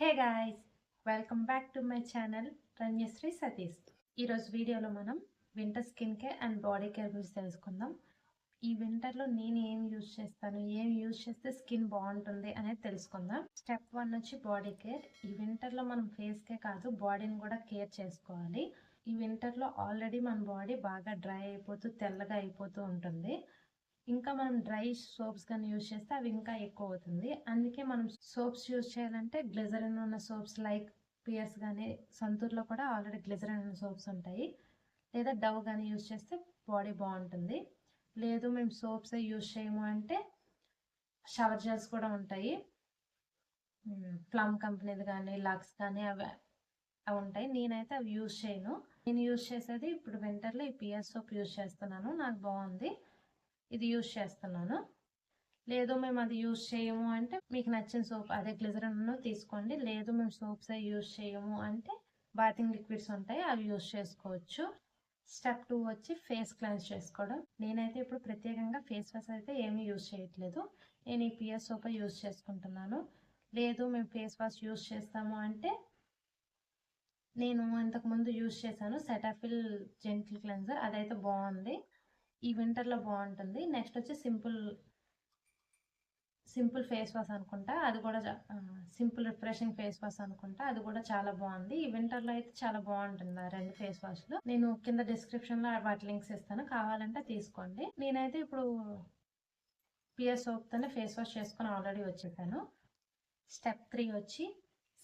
Hey guys, welcome back to my channel Ranyasri Satish. ఈరోజు వీడియోలో మనం winter skin care and body care గురించి తెలుసుకుందాం. ఈ వింటర్లో నేను ఏం యూజ్ చేస్తాను, ఏం యూజ్ చేస్తే స్కిన్ బాగుంటుంది అనేది తెలుసుకుందాం. స్టెప్ 1 వచ్చి బాడీ కేర్. ఈ వింటర్లో మనం ఫేస్కే కాదు బాడీని కూడా కేర్ చేసుకోవాలి. ఈ వింటర్లో ఆల్రెడీ మన బాడీ బాగా డ్రై అయిపోతూ తెల్లగా అయిపోతూ ఉంటుంది. ఇంకా మనం డ్రై సోప్స్ కానీ యూజ్ చేస్తే అవి ఇంకా ఎక్కువ అవుతుంది. అందుకే మనం సోప్స్ యూజ్ చేయాలంటే గ్లిజరిన్ ఉన్న సోప్స్ లైక్ పియర్స్ కానీ, సంతూర్లో కూడా ఆల్రెడీ గ్లిజరిన్ ఉన్న సోప్స్ ఉంటాయి. లేదా డవ్ కానీ యూజ్ చేస్తే బాడీ బాగుంటుంది. లేదు మేము సోప్స్ యూజ్ చేయము అంటే షవర్ జెల్స్ కూడా ఉంటాయి. ప్లమ్ కంపెనీది కానీ లక్స్ కానీ అవి ఉంటాయి. నేనైతే అవి యూజ్ చేయను. నేను యూజ్ చేసేది ఇప్పుడు వింటర్లో ఈ పియర్ సోప్ యూజ్ చేస్తున్నాను. నాకు బాగుంది, ఇది యూజ్ చేస్తున్నాను. లేదు మేము అది యూజ్ చేయము అంటే మీకు నచ్చిన సోప్ అదే గ్లిజరిన్ తీసుకోండి. లేదు మేము సోప్స్ యూజ్ చేయము అంటే బాతింగ్ లిక్విడ్స్ ఉంటాయి, అవి యూజ్ చేసుకోవచ్చు. స్టెప్ 2 వచ్చి ఫేస్ క్లెన్స్ చేసుకోవడం. నేనైతే ఇప్పుడు ప్రత్యేకంగా ఫేస్ వాష్ అయితే ఏమీ యూజ్ చేయట్లేదు. నేను ఈ పియర్ సోప్ యూజ్ చేసుకుంటున్నాను. లేదు మేము ఫేస్ వాష్ యూజ్ చేస్తాము అంటే నేను ఇంతకుముందు యూజ్ చేశాను సెటాఫిల్ జెంటిల్ క్లెన్జర్, అదైతే బాగుంది, ఈ వింటర్లో బాగుంటుంది. నెక్స్ట్ వచ్చి సింపుల్ ఫేస్ వాష్ అనుకుంటా, అది కూడా సింపుల్ రిఫ్రెషింగ్ ఫేస్ వాష్ అనుకుంటా, అది కూడా చాలా బాగుంది. ఈ వింటర్లో అయితే చాలా బాగుంటుంది ఆ రెండు ఫేస్ వాష్లు. నేను కింద డిస్క్రిప్షన్లో వాటి లింక్స్ ఇస్తాను, కావాలంటే తీసుకోండి. నేనైతే ఇప్పుడు పియర్ సోప్తోనే ఫేస్ వాష్ చేసుకొని ఆల్రెడీ వచ్చేసాను. స్టెప్ 3 వచ్చి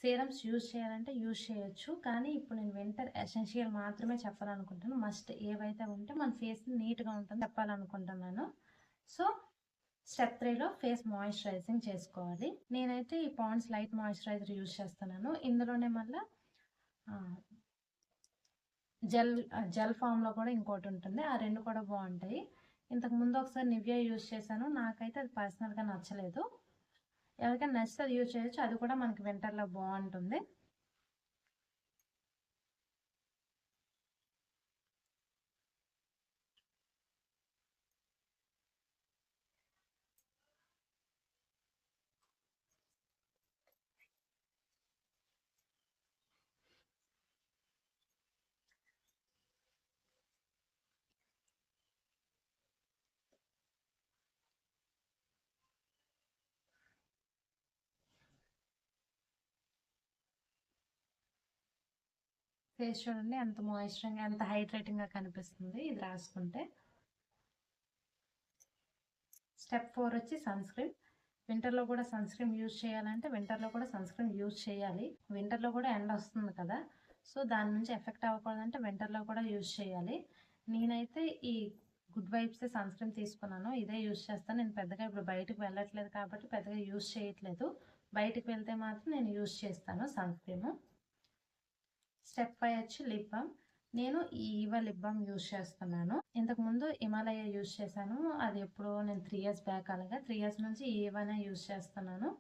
సీరమ్స్ యూజ్ చేయాలంటే యూజ్ చేయొచ్చు, కానీ ఇప్పుడు నేను వింటర్ ఎసెన్షియల్ మాత్రమే చెప్పాలనుకుంటాను. మస్ట్ ఏవైతే ఉంటే మన ఫేస్ నీట్గా ఉంటుంది చెప్పాలనుకుంటున్నాను. సో స్టెప్ 3లో ఫేస్ మాయిశ్చరైజింగ్ చేసుకోవాలి. నేనైతే ఈ పాండ్స్ లైట్ మాయిశ్చరైజర్ యూజ్ చేస్తున్నాను. ఇందులోనే మళ్ళీ జెల్ ఫామ్లో కూడా ఇంకోటి ఉంటుంది, ఆ రెండు కూడా బాగుంటాయి. ఇంతకుముందు ఒకసారి నివ్యా యూజ్ చేశాను, నాకైతే అది పర్సనల్గా నచ్చలేదు. ఎవరికైనా నచ్చితే అది యూజ్ చేయొచ్చు, అది కూడా మనకి వింటర్లో బాగుంటుంది. ఫేస్ చూడండి ఎంత మాయిశ్చరింగ్గా ఎంత హైడ్రేటింగ్గా కనిపిస్తుంది ఇది రాసుకుంటే. స్టెప్ 4 వచ్చి సన్ స్క్రీన్. వింటర్లో కూడా సన్ స్క్రీన్ యూజ్ చేయాలంటే వింటర్లో కూడా సన్ స్క్రీన్ యూజ్ చేయాలి. వింటర్లో కూడా ఎండ వస్తుంది కదా, సో దాని నుంచి ఎఫెక్ట్ అవ్వకూడదంటే వింటర్లో కూడా యూజ్ చేయాలి. నేనైతే ఈ గుడ్ వైబ్స్ సన్ స్క్రీన్ తీసుకున్నాను, ఇదే యూజ్ చేస్తాను. నేను పెద్దగా ఇప్పుడు బయటకు వెళ్ళట్లేదు కాబట్టి పెద్దగా యూజ్ చేయట్లేదు. బయటకు వెళ్తే మాత్రం నేను యూజ్ చేస్తాను సన్ స్క్రీన్. స్టెప్ 5 వచ్చి లిప్ బామ్. నేను ఈ ఈవా లిప్ బామ్ యూజ్ చేస్తున్నాను. ఇంతకుముందు హిమాలయ యూజ్ చేశాను, అది ఎప్పుడో నేను 3 years బ్యాక్, అలాగా 3 years నుంచి ఈవానే యూజ్ చేస్తున్నాను.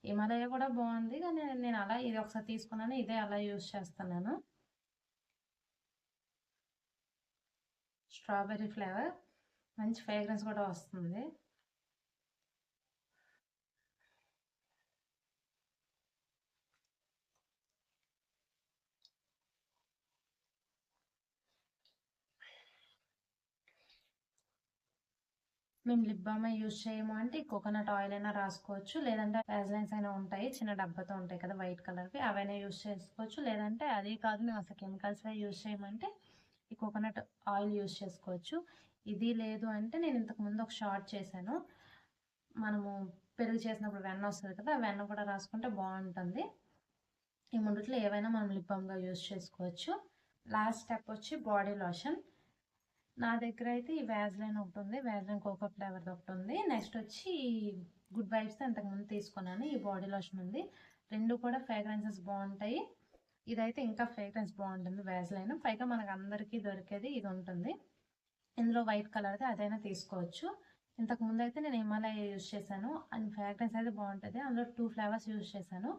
హిమాలయ కూడా బాగుంది, కానీ నేను అలా ఇది ఒకసారి తీసుకున్నాను, ఇదే అలా యూజ్ చేస్తున్నాను. స్ట్రాబెర్రీ ఫ్లేవర్, మంచి ఫ్రేగ్రెన్స్ కూడా వస్తుంది. మేము లిప్ బామ్ యూజ్ చేయము అంటే కోకోనట్ ఆయిల్ అయినా రాసుకోవచ్చు, లేదంటే వ్యాజ్లైన్స్ అయినా ఉంటాయి, చిన్న డబ్బాతో ఉంటాయి కదా వైట్ కలర్వి, అవైనా యూజ్ చేసుకోవచ్చు. లేదంటే అది కాదు మేము అసలు కెమికల్స్ యూజ్ చేయమంటే ఈ కోకోనట్ ఆయిల్ యూజ్ చేసుకోవచ్చు. ఇది లేదు అంటే నేను ఇంతకుముందు ఒక షార్ట్ చేశాను, మనము పెరుగు చేసినప్పుడు వెన్న వస్తుంది కదా, వెన్న కూడా రాసుకుంటే బాగుంటుంది. ఈ మూడిట్లో ఏవైనా మనం లిప్ బామ్గా యూజ్ చేసుకోవచ్చు. లాస్ట్ స్టెప్ వచ్చి బాడీ లోషన్. నా దగ్గర అయితే ఈ వ్యాజ్లైన్ ఒకటి ఉంది, వ్యాజ్లైన్ కోకో ఫ్లేవర్ది ఒకటి ఉంది. నెక్స్ట్ వచ్చి గుడ్ వైబ్స్ ఇంతకుముందు తీసుకున్నాను, ఈ బాడీ లోషన్ ఉంది. రెండు కూడా ఫ్రేగ్రెన్సెస్ బాగుంటాయి. ఇదైతే ఇంకా ఫ్రేగ్రెన్స్ బాగుంటుంది వ్యాజ్లైన్. పైగా మనకు అందరికీ దొరికేది ఇది ఉంటుంది, ఇందులో వైట్ కలర్ది అదైనా తీసుకోవచ్చు. ఇంతకుముందు అయితే నేను హిమాలయ యూజ్ చేశాను, అండ్ ఫ్రేగ్రెన్స్ అయితే బాగుంటుంది. అందులో 2 ఫ్లేవర్స్ యూజ్ చేశాను,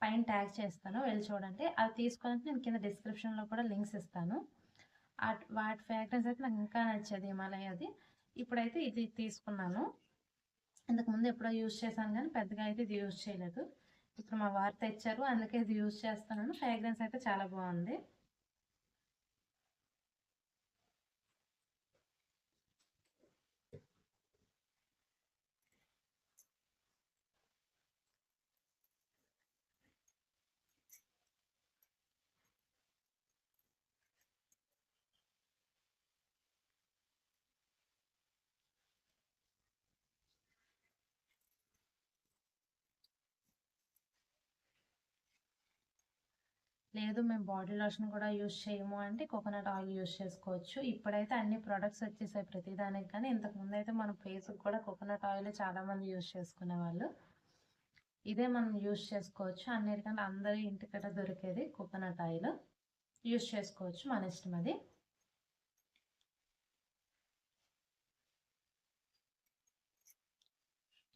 పైన ట్యాగ్ చేస్తాను, వెళ్ళి చూడండి. అవి తీసుకోవాలంటే నేను కింద డిస్క్రిప్షన్లో కూడా లింక్స్ ఇస్తాను. వాటి ఫ్రేగ్రెన్స్ అయితే నాకు ఇంకా నచ్చేది హిమాలయది. ఇప్పుడైతే ఇది తీసుకున్నాను, ఇంతకుముందు ఎప్పుడో యూజ్ చేశాను కానీ పెద్దగా అయితే ఇది యూజ్ చేయలేదు. ఇప్పుడు మా వారు తెచ్చారు, అందుకే ఇది యూజ్ చేస్తున్నాను. ఫ్రాగ్రెన్స్ అయితే చాలా బాగుంది. లేదు మేము బాడీ లోషన్ కూడా యూజ్ చేయము అంటే కోకోనట్ ఆయిల్ యూజ్ చేసుకోవచ్చు. ఇప్పుడైతే అన్ని ప్రొడక్ట్స్ వచ్చేసాయి ప్రతిదానికి, కానీ ఇంతకుముందు అయితే మన ఫేస్కి కూడా కోకోనట్ ఆయిల్ చాలామంది యూజ్ చేసుకునేవాళ్ళు. ఇదే మనం యూజ్ చేసుకోవచ్చు. అన్నిటికంటే అందరి ఇంటికట దొరికేది కోకోనట్ ఆయిల్ యూజ్ చేసుకోవచ్చు, మన ఇష్టం అది.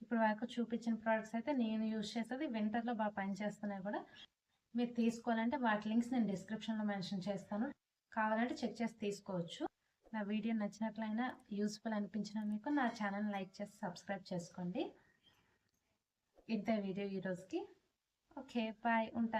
ఇప్పుడు వరకు చూపించిన ప్రోడక్ట్స్ అయితే నేను యూజ్ చేసేది వింటర్లో బాగా పనిచేస్తున్నాయి కూడా. మీరు తీసుకోవాలంటే వాటి లింక్స్ నేను డిస్క్రిప్షన్లో మెన్షన్ చేస్తాను, కావాలంటే చెక్ చేసి తీసుకోవచ్చు. నా వీడియో నచ్చినట్లయినా యూస్ఫుల్ అనిపించిన మీకు నా ఛానల్ లైక్ చేసి సబ్స్క్రైబ్ చేసుకోండి. ఇంత వీడియో ఈరోజుకి. ఓకే బాయ్, ఉంటాను.